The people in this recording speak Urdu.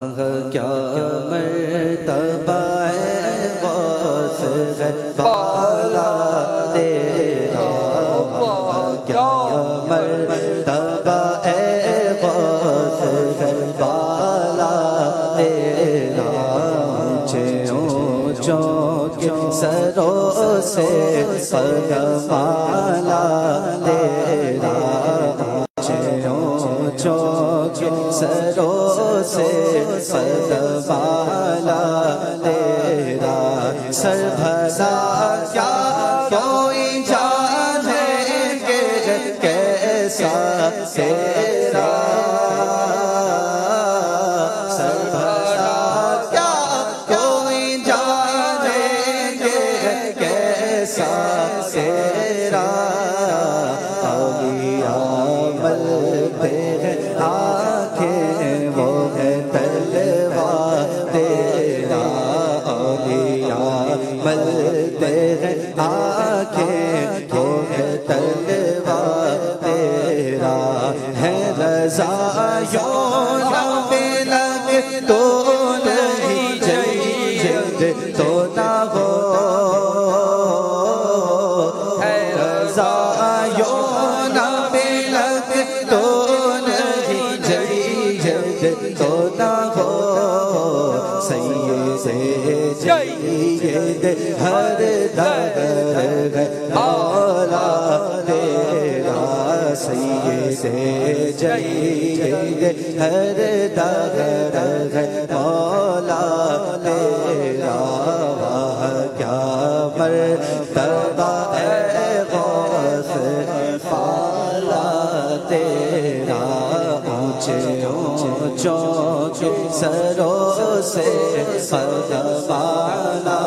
کیا مرتبہ ہے غوث ہے بالا تیرا، کیا مرتبہ ہے غوث ہے بالا تیرا، اونچے اونچوں کے سروں سے قدم اعلیٰ تیرا، اونچے اونچوں کے سروں سے قدم اعلیٰ تیرا، سر بھلا کیا کوئی جانے کہ کیسا تیرا، سر بھلا کیا کوئی جانے کہ کیسا تیرا، اولیاء ملتے ہیں آنکھیں وہ ہے تلوار تیرا، اولیاء ملتے ہیں آنکھیں وہ ہے تلوار تیرا، ہے رضا یوں لب لگ تو نہیں جلد تو نہ ہو، ہے رضا یوں لب لگ تو نہیں جلد تو نہ ہو، سید ہر در ہے مولا تیرا، سید ہر در ہے مولا تیرا، واہ کیا مرتبہ ہے غوث بالا تیرا، اونچے اونچوں کے سروں سے قدم اعلیٰ